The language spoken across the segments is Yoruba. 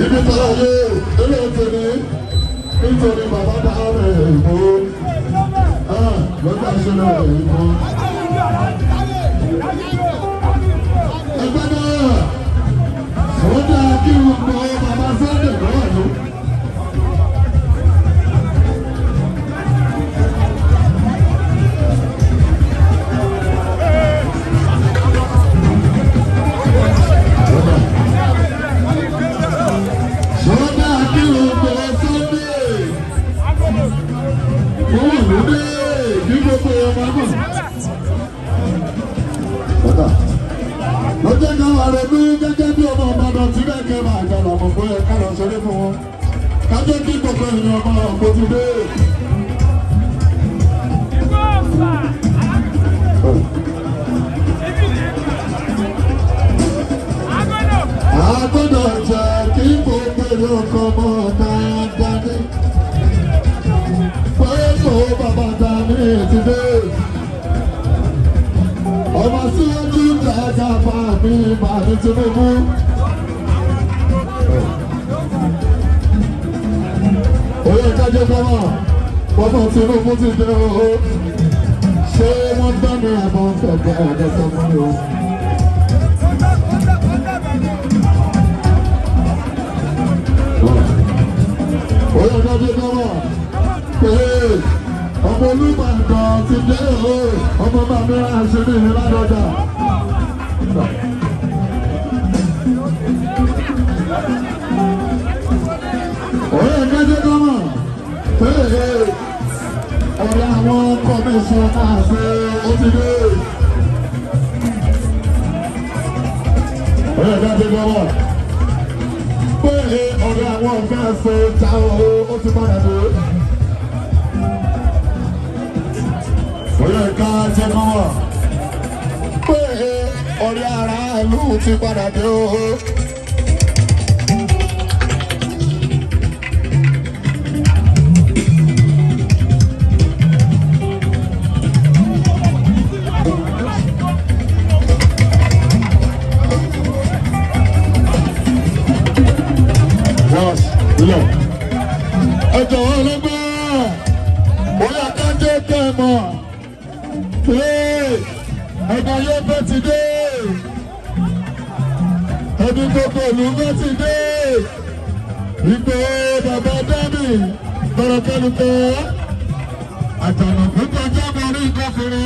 ibi tó yé ilé ìtòní nítorí bàbá dáhùn èèmọ lọ́jọ́ ìṣẹ̀lẹ̀ èèmọ. ẹgbẹ́ náà ó dáa kí n gbọ́ bàbá Sunday lọ́wọ́ ló. lọ́jọ́ kan wà lóbi gẹ́gẹ́ bí ọmọ ọmọdé tí lẹ́kẹ̀ẹ́ máa gbà lọ́mọ fún ẹ ká lọ ṣeré fún wọn kájọ́ kí gbogbo ènìyàn ọmọ ọ̀gbọ́n dé. àgbọ̀dọ̀ jẹ́ kí gbogbo ènìyàn ọkọ̀ ọmọ ọ̀gá dání pé kó bàbá dání ti dé. ọmọ síwájú dáadáa bá mi máa ní Tinubu. oyè kájọ gbọmọ bọmọ Tinubu ti dé o. ṣé wọ́n gbọ́ mi àbọ̀ fẹ̀gbẹ́ ẹ̀ẹ́dẹ́sọ fún mi o. oyè kájọ gbọmọ pé ọmọ Olúbàdàn ti dé o. ọmọ bàbá àṣírí ìlànà. ọ̀rẹ́ ìgbẹ́jẹ́ gọ́mọ̀ ọ̀rẹ́ àwọn kọmíṣọ́ náà ṣe ó ti dé. ọ̀rẹ́ ìgbẹ́jẹ́ gọ́mọ̀ ọ̀rẹ́ àwọn ọ̀gá ṣe ta ó ti padà dé. ọ̀rẹ́ ìka jẹ́ gọ́mọ̀ ọ̀rẹ́ ara ìlú ti padà dé o. ẹjọ́ ọlọ́gbẹ́ bóyá kájé tẹ̀ mọ́ ẹ̀ka yóò fẹ́ ti dé ẹbí gbogbo ìlú fẹ́ ti dé ìgbò bàbá dání bẹ̀rẹ̀kẹ́lùkẹ́ àtànà púpọ̀ jábọ̀ rí ìkọfìrí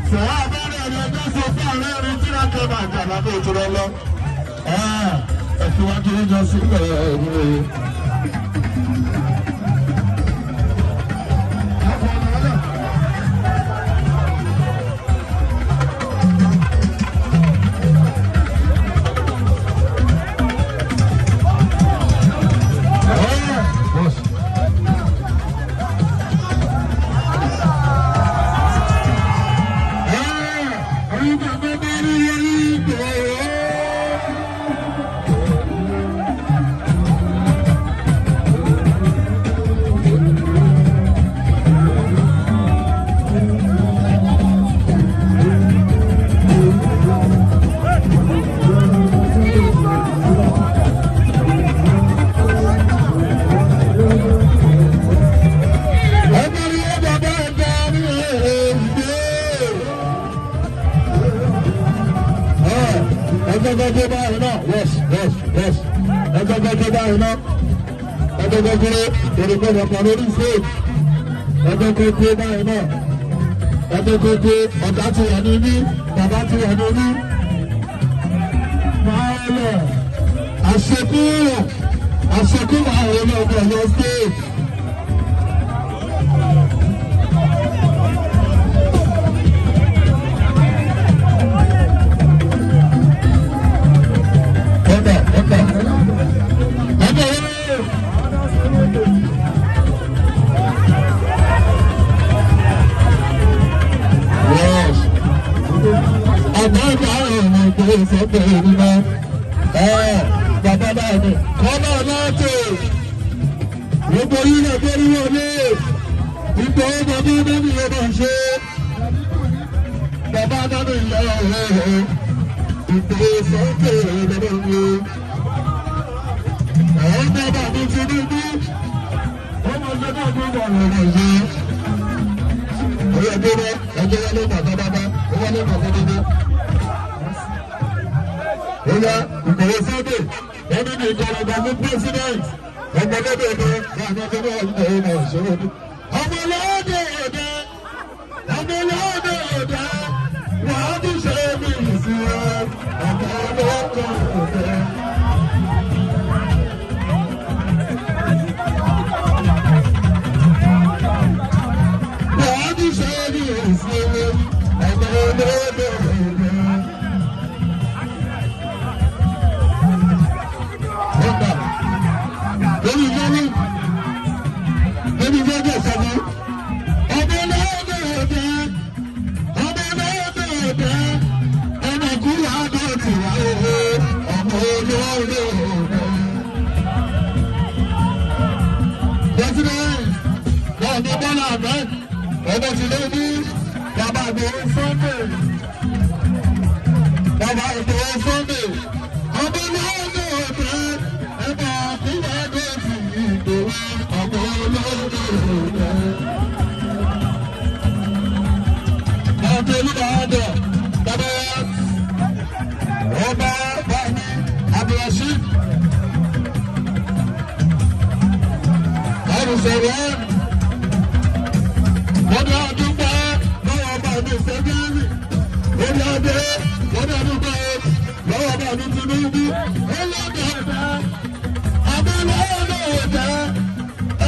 sọ̀rọ̀ abẹ́rẹ́ ẹ̀rọ ẹgbẹ́ sọ fún ààrẹ rí tí wọ́n kẹ́ bá àjàlá tó tó lọ ẹ̀fí wá kiri jọ sí ẹ̀rọ ẹgbẹ́gbẹ́ báyìí náà ẹgbẹ́gbẹ́ báyìí náà ẹgbẹ́gbẹ́ èrèkọ́ ọ̀pọ̀ lórí fèèd ẹgbẹ́gbẹ́ báyìí náà ẹgbẹ́gbẹ́ ọ̀gá ti wà ní ní bàbá ti wà ní ní máa lọ àṣekú máa wọ ní ọgbà Ọ̀yọ́ state. Ìfọ̀pẹ̀ ìrìnà bàbá báyìí kọ́nà láti gbogbo yìí lè gbé wọlé ipò ọmọdé nínú ọmọ ṣe bàbá nínú ìyá ọ̀rẹ́ ipò ìfọ̀pẹ̀ ìrìnà ní bàbá mi ti ní bí ọmọ ṣe náà tó wà lọ́wọ́ ṣe. Oyè gbére ẹjọ́ wọlé bàbá bàbá ó wọlé bàbá bàbá. Ó yá ìkòwé Sunday wọ́n ní ìkọ̀rọ̀ ọ̀gá fún president ọmọdé bèbè láàrin ọjọ́ náà ìkòwé náà ìṣòro ní. Ọmọlọ́dẹ ọ̀dẹ ọmọlọ́dẹ ọ̀dẹ wàá tún ṣe mí ìsinmi ọmọlọ́dẹ ọ̀dẹ. Ọmọ ti lé ní bàbá ìgbòho Sunday bàbá ìgbòho Sunday ọmọ olóògbé òde ẹgbẹ́ àkúrẹ́ ẹgbẹ́sì ìgbòho ọmọ olóògbé òde. Ọmọ olùbàdàn bàbá ọba bàmí Abdulrasheed àrùsọ̀rọ̀ wọ́n ní àdúgbò lọ́wọ́ bá mi sẹ́gẹ́rì wọ́n ní adé wọ́n ní àdúgbò lọ́wọ́ bá mi Tinubu ọlọ́dẹ ọ̀dẹ abẹ́lẹ́ọ̀dẹ ọ̀dẹ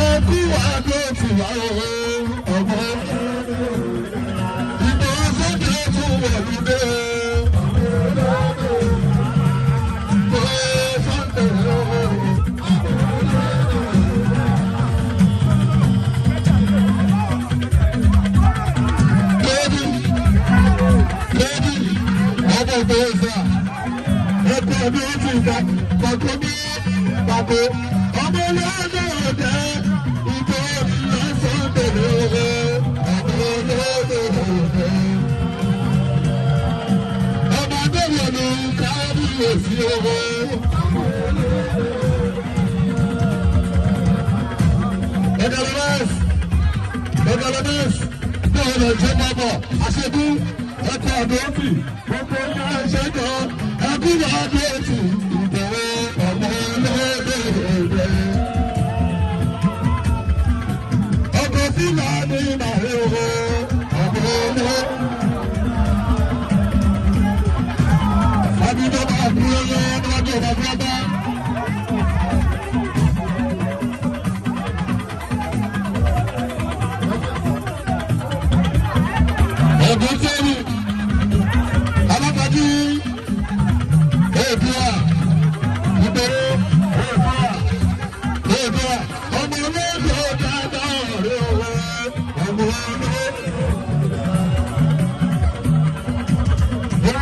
ẹkú àdó tìwá ọmọ ìbò sókè tún wọ̀lú dé. Ọdún ti gbà kọ̀kọ́ bí pàtó ọmọ olóòdò ọ̀dẹ ìbò lọ́sàn tẹ̀lé owó ọmọ olóòdò ọ̀dẹ. Ọmọ agbẹ́wò ni kábíyèsí owó. Ẹ̀dọ̀lọ́mẹ́sì náà lọ jẹ́ bọ́bọ̀ àṣekú ẹ̀kọ́ ọ̀dọ́ òfì gbogbo ilé ẹ̀ṣẹ́ kan. Ẹkúnlá adéètì ìbẹ̀wò ọmọ olóògbé òde. Ọkọ̀ fúlà ní ìmàlẹ́ owó ọmọ olóògbé. Abidjan àbúrò yẹn lọ́jọ́ bàbá. Ọdún sẹ́yìn alábàájú. Èdùà ìgboro Èdùà ọmọ olóògbé dáadáa ọ̀rẹ́ owó ọmọ olóògbé. Owó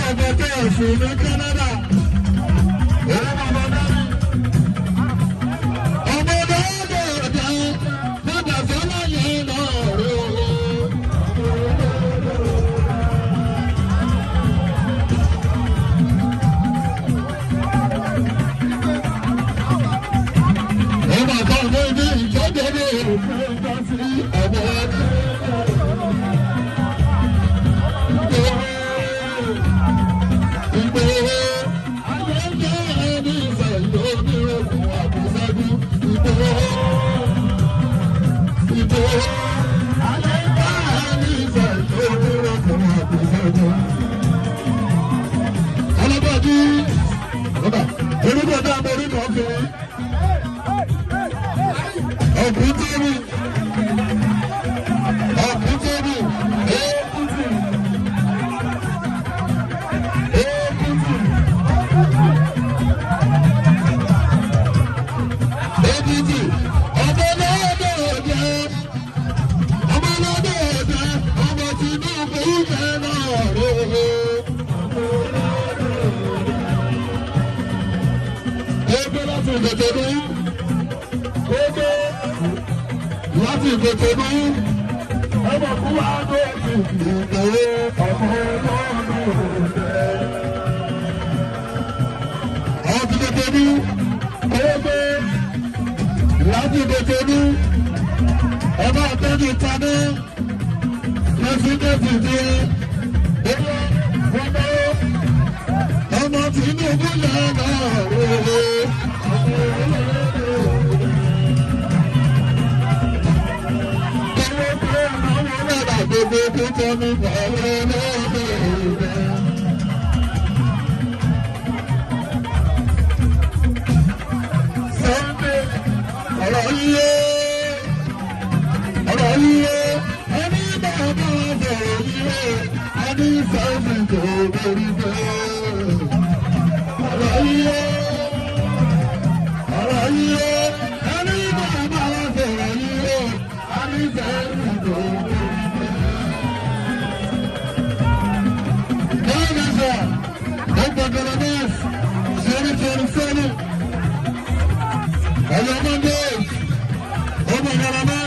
ọmọ tó ẹ̀sùn ní Canada. Owó ọmọ dárí. Ọmọ olóògbé ọ̀dà bàbá sọ́lá yẹn náà ọ̀rẹ́ owó. láti ìgbòkèdú ọmọ kú wá tó ìgbòho ọmọ ọlọ́run ọ̀dẹ́. Àwọn ti dédé tọ́jú tani pẹ́sidẹ́ntì tí owó fọmọ ọmọ Tinubu lẹ́nà òwe. Owó tó àwọn ọlọ́dà gbogbo tó tọ́ ní bàbá lọ́dọ̀ òwe. Sunday ọ̀rọ̀ yíyé ẹni bàbá bẹ̀rẹ̀ yíyé ẹni sẹ́yìn tó lórí bẹ́ẹ̀. Ọ̀rọ̀ yíyé ẹni bàbá bẹ̀rẹ̀ yíyé ẹni sẹ́yìn tó lórí bẹ́ẹ̀. Báyìí sọ, ó gbọdọ̀ lọ́dọ̀ 2027. Ọjọ́ Mọ́ndé, ọmọ ìgbàlá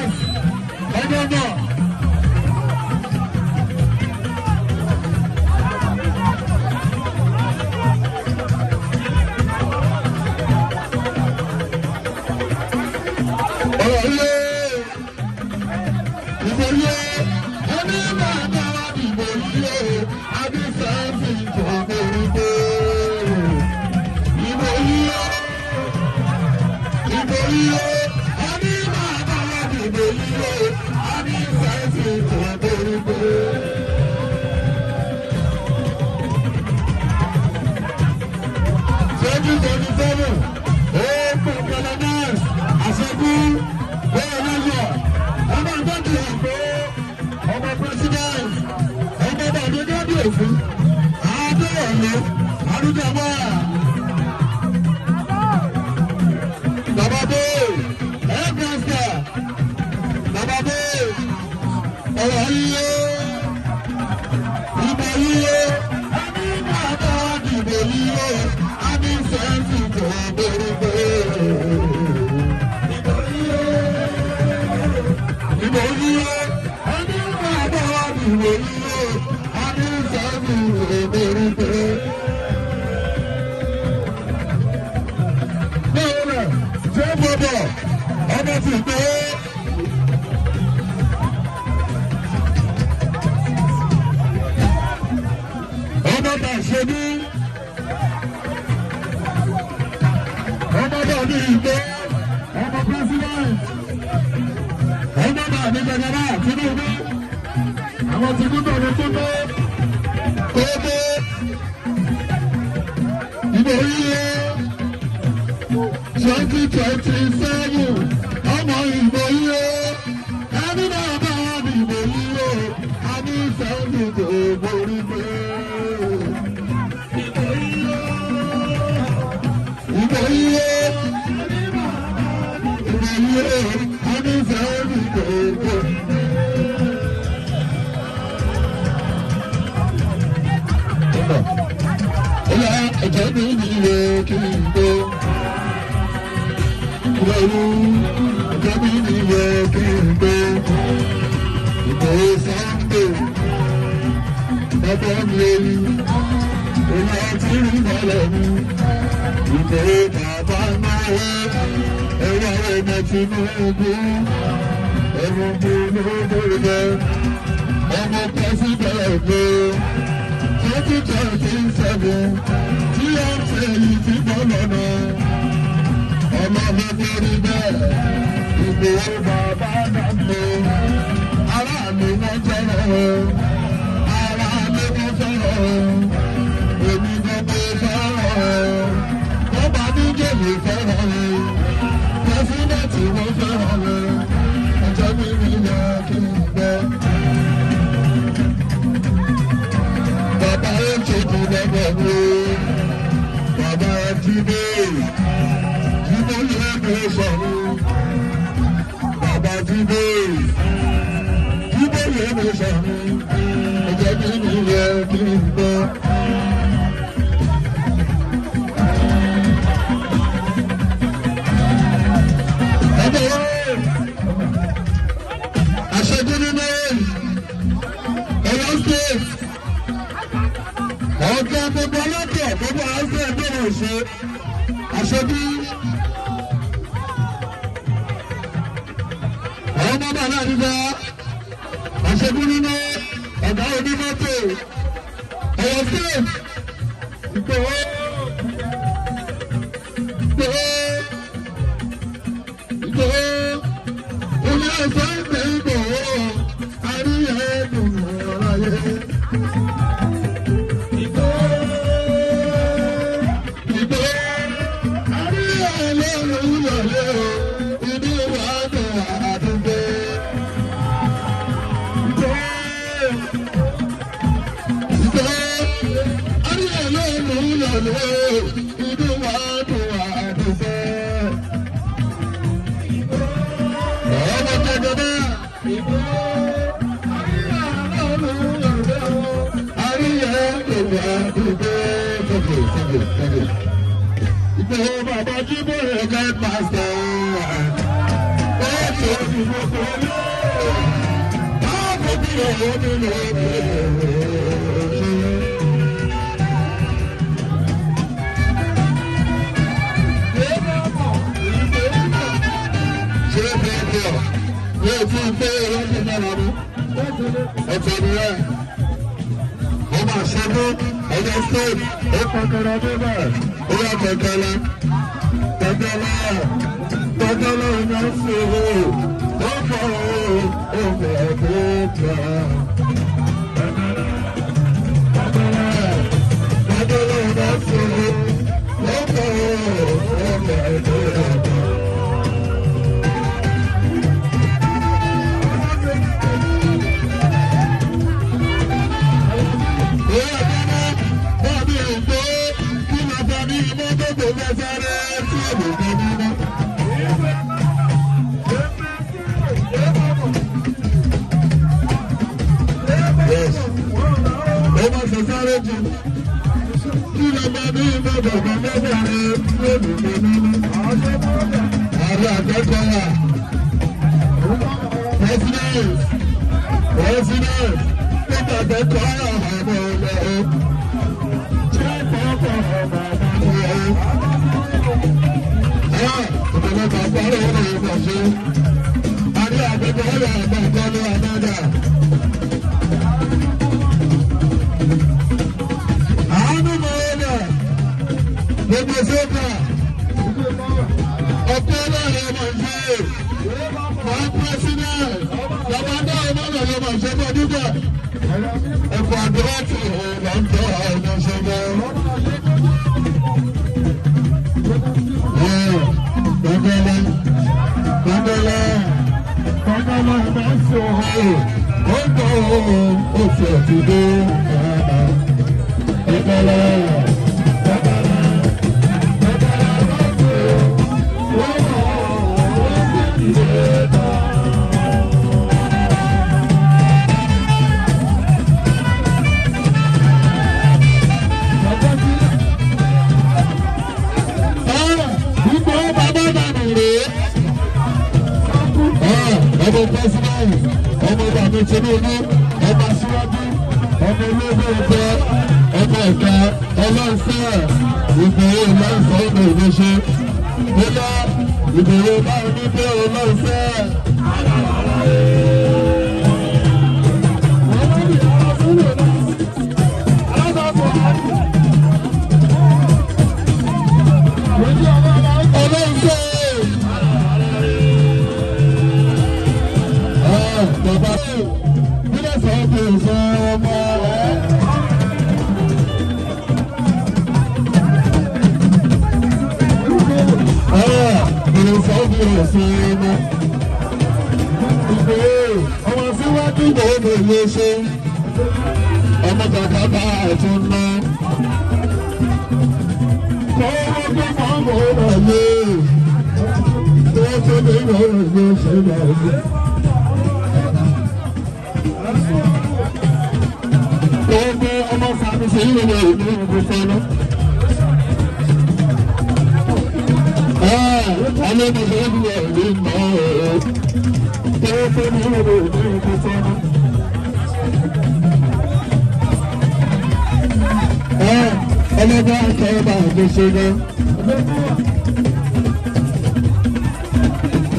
ọjọ́ náà. Ọ̀rọ̀ ilé, ìbò ilé, ẹni máa bá wá dìbò ilé, Adéṣẹ́fì tó gbòòrò. Ìbò ilé. Ẹni máa bá wá dìbò ilé, Adéṣẹ́fì tó gbòòrò. Twenty 27, ó pọ̀pọ̀lọ́ náà, àṣẹ́kù, bẹ́ẹ̀ lọ́jọ́, ọmọ ìgbàgbé ìgbó, ọmọ president, ọmọ bàbá gẹ́gẹ́ òfin, àádọ́ọ̀lọ́, àdúgbò Baba Boy, Headmaster, Baba Boy, ọ̀rọ̀ yíyé, ìbò yíyé, ẹni bàbá dìbò yíyé, ẹni sẹ́ńsì tó gbèrègbè. Ìbò yíyé, ẹni bàbá dìbò yíyé, ẹni sẹ́ńsì tó gbèrègbè. Gbogbo ọmọ ti gbé ọmọ bá ṣe ní ọmọ bá ní ìgbé ọmọ president ọmọ bá ní gbẹgbẹrẹ Tinubu àwọn Tinubu ní Tinubu gbogbo ìbò yíyé. 2027 ọmọ ìbò yíyó ẹni náà bá wà ní ìbò yíyó a ní sẹ́yìn tó borí pé. Ìbò yíyó a ní sẹ́yìn tó borí pé. Ìyá ẹ̀jẹ̀ mi nílé kí n tó. Ọjọ́ mi ni yẹ kí n gbé ìbò Sunday bàbá mi èyí òun àti ìrìnàlẹ̀ mi ìbò bàbá náà ẹ̀rọ ọmọ Tinubu ẹ̀rọ gbogbo rẹ̀ ọmọ pẹ́sídẹ̀ẹ̀tì 2027 tí ó ń tẹ̀lé ti bọ́ lọ́nà. Ọmọ mi borí bẹ́ẹ̀, Ìgbòho bàbá dàgbò, ará mi wọ́n fẹ́ràn, ará mi wọ́n fẹ́ràn, èmi gbogbo fẹ́ràn, bọ́bá mi jèmi fẹ́ràn, pẹ́sidẹ́ntì wọ́n fẹ́ràn, ọjọ́ mi rí lọ kí n gbọ́. Bàbá ẹ̀ ń ṣètò lọ́gbọ̀n mi, bàbá ẹ̀ ti dé. Bàbá Jídé, Jídé yẹn ló sọ̀rọ̀, ẹ̀jẹ̀ mi ní yẹ kí n gbọ́. Ẹ̀jẹ̀ wọ́n, àṣẹjú nínú Ọ̀yọ́ State, ọ̀gá gbogbo ọlọ́dọ̀ gbogbo àwọn ẹgbẹ́ náà ṣe àṣẹjú. bá náà nígbà àṣẹbí nínú ọ̀gá onímọ́tò ọ̀yọ́ state Ìgbòho ilé ẹ̀fọ́ ìgbẹ́ Ìgbòho àríyá ẹ̀dùn ọ̀ráyé. Ìgbòho bàbá jíbọ̀ ẹ̀ka pásítọ̀ ọ̀tọ̀ ìgbòho báwo bí ọ̀hún nínú ọjọ́ state ó kọkọrọ níbẹ̀ ó yà tẹ̀tẹ̀lẹ̀ iná ṣòro ó fọ òfò ẹ̀kọ́ tẹ̀tẹ̀lẹ̀ iná ṣòro ó fọ òfò ẹ̀kọ́.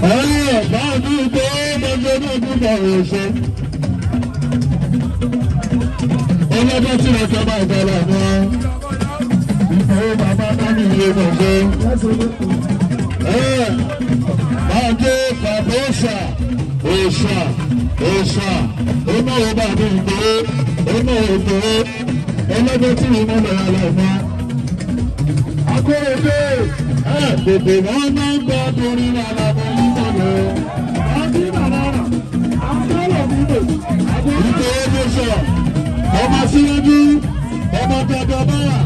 Báwo ni ìgbé ọmọdé náà gbúdọ̀ rẹ̀ ṣe? Ọlọ́dún tí wọ́n fẹ́ máa gbọ́dọ̀ mọ́. Ìfowó bàbá dání ilé mọ̀ ṣe. Báńkì bàbá òòṣà ọmọ ọba mi ìgbé ọmọ ògbó ọlọ́dún tí wọ́n mọ̀ lọ́yà lọ́mọ. Akóredé gbogbo wọn máa ń gbọ́ torí àlàbọ̀ nígbà lọ. Àbí bàbá rà àbúrò nílò. Ìgbé ọmọ sọ ọmọ síwájú ọmọ dandan báyà.